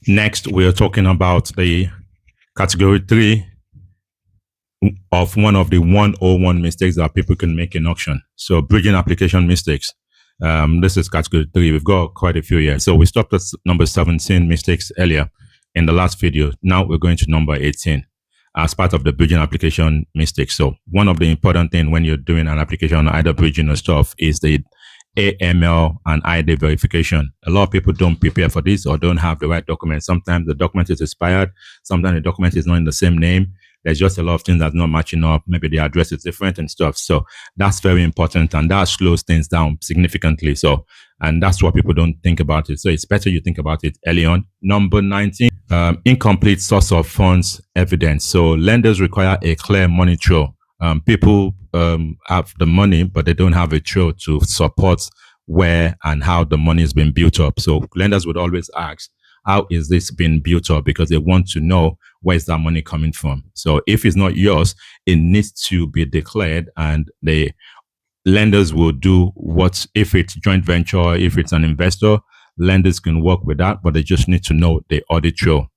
Next, we are talking about the category 3 of one of the 101 mistakes that people can make in auction. So bridging application mistakes. This is category 3. We've got quite a few here. So we stopped at number 17 mistakes earlier in the last video. Now we're going to number 18 as part of the bridging application mistakes. So one of the important things when you're doing an application, either bridging or stuff, is the AML and ID verification. A lot of people don't prepare for this or don't have the right document. Sometimes the document is expired. Sometimes the document is not in the same name. There's just a lot of things that's not matching up. Maybe the address is different and stuff. So that's very important, and that slows things down significantly. So, and that's what people don't think about it. So it's better you think about it early on. Number 19, incomplete source of funds evidence. So lenders require a clear money trail. People have the money, but they don't have a trail to support where and how the money has been built up. So lenders would always ask, how is this being built up? Because they want to know where is that money coming from. So if it's not yours, it needs to be declared, and the lenders will do what, if it's joint venture, if it's an investor, lenders can work with that, but they just need to know the audit trail.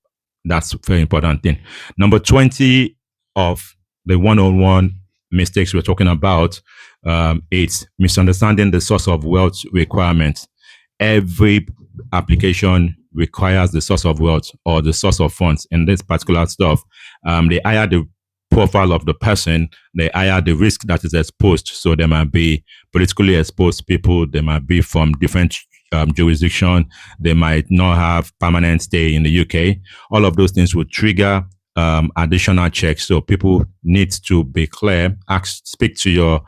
That's a very important thing. Number 20 of the 101 mistakes we're talking about, it's misunderstanding the source of wealth requirements. Every application requires the source of wealth or the source of funds. In this particular stuff, they hire the profile of the person, they hire the risk that is exposed. So there might be politically exposed people, they might be from different jurisdiction, they might not have permanent stay in the UK. All of those things will trigger additional checks. So people need to be clear, speak to your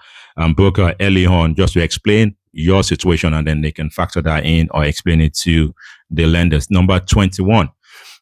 broker early on just to explain your situation, and then they can factor that in or explain it to the lenders. Number 21,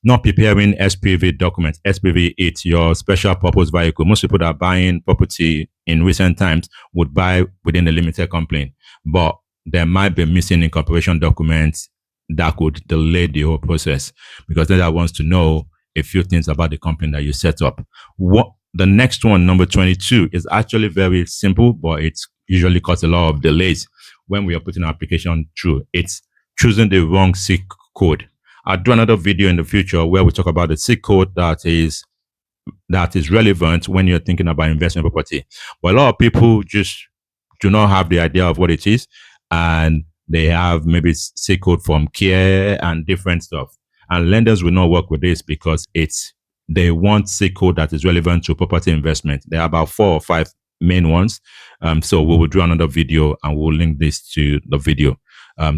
not preparing SPV documents. SPV, it's your special purpose vehicle. Most people that are buying property in recent times would buy within a limited company, but there might be missing incorporation documents that could delay the whole process, because lender wants to know a few things about the company that you set up. What the next one, number 22, is actually very simple, but it's usually causes a lot of delays when we are putting an application through. It's choosing the wrong SIC code. I'll do another video in the future where we talk about the SIC code that is relevant when you're thinking about investment property. But a lot of people just do not have the idea of what it is, and they have maybe SIC code from Care and different stuff. And lenders will not work with this because they want SIC code that is relevant to property investment. There are about 4 or 5 main ones. So we will do another video and we'll link this to the video.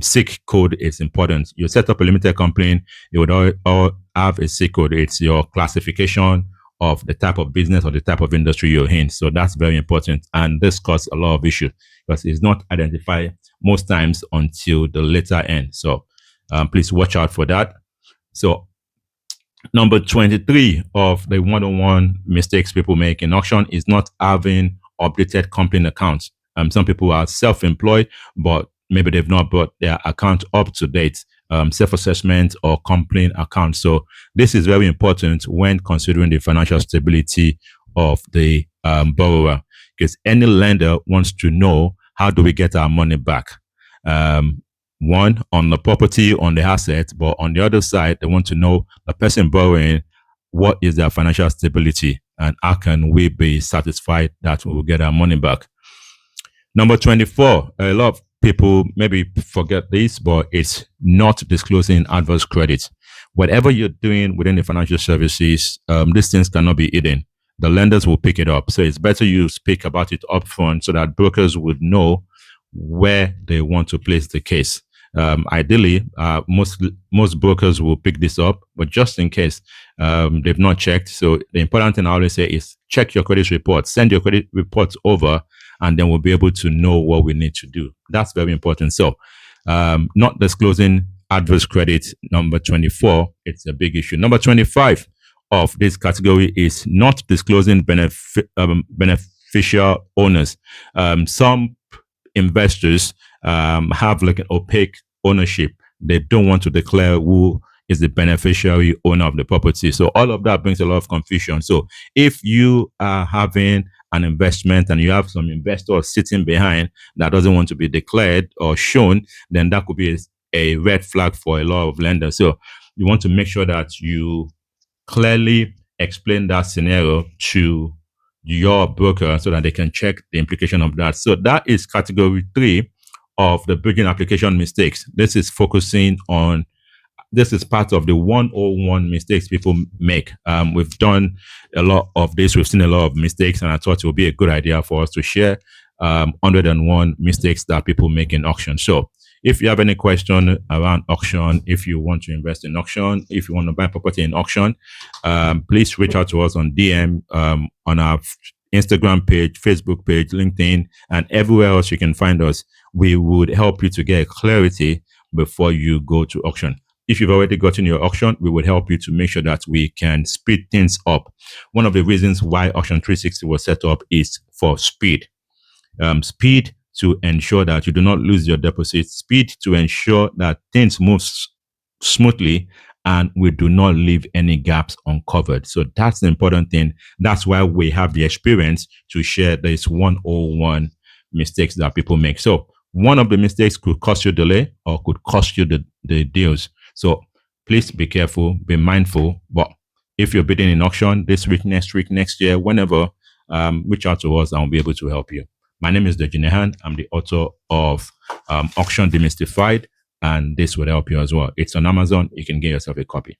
SIC code is important. You set up a limited company, you would all have a SIC code. It's your classification of the type of business or the type of industry you're in. So that's very important. And this causes a lot of issues because it's not identified most times until the later end. So please watch out for that. So number 23 of the 101 mistakes people make in auction is not having updated company accounts. Some people are self-employed, but maybe they've not brought their account up to date, self-assessment or company account. So this is very important when considering the financial stability of the borrower, because any lender wants to know, how do we get our money back? One, on the property, on the asset, but on the other side, they want to know the person borrowing, what is their financial stability, and how can we be satisfied that we will get our money back. Number 24, a lot of people maybe forget this, but it's not disclosing adverse credit. Whatever you're doing within the financial services, these things cannot be hidden. The lenders will pick it up. So it's better you speak about it upfront so that brokers would know where they want to place the case. Ideally, most brokers will pick this up, but just in case they've not checked. So the important thing I always say is check your credit report, send your credit reports over, and then we'll be able to know what we need to do. That's very important. So not disclosing adverse credit, number 24, it's a big issue. Number 25 of this category is not disclosing beneficial owners. Some investors have like an opaque ownership. They don't want to declare who is the beneficiary owner of the property. So all of that brings a lot of confusion. So if you are having an investment and you have some investor sitting behind that doesn't want to be declared or shown, then that could be a red flag for a lot of lenders. So you want to make sure that you clearly explain that scenario to your broker so that they can check the implication of that. So that is category 3 of the bridging application mistakes. This is part of the 101 mistakes people make. We've done a lot of this. We've seen a lot of mistakes, and I thought it would be a good idea for us to share 101 mistakes that people make in auction. So if you have any question around auction, if you want to invest in auction, if you want to buy property in auction, please reach out to us on DM, on our Instagram page, Facebook page, LinkedIn, and everywhere else you can find us. We would help you to get clarity before you go to auction. If you've already gotten your auction, we would help you to make sure that we can speed things up. One of the reasons why Auction 360 was set up is for speed. Speed to ensure that you do not lose your deposit, speed to ensure that things move smoothly, and we do not leave any gaps uncovered. So that's the important thing. That's why we have the experience to share this 101 mistakes that people make. So one of the mistakes could cost you delay or could cost you the deals. So please be careful, be mindful. But if you're bidding in auction this week, next year, whenever, reach out to us and we'll be able to help you. My name is Dejinehan. I'm the author of Auction Demystified, and this will help you as well. It's on Amazon. You can get yourself a copy.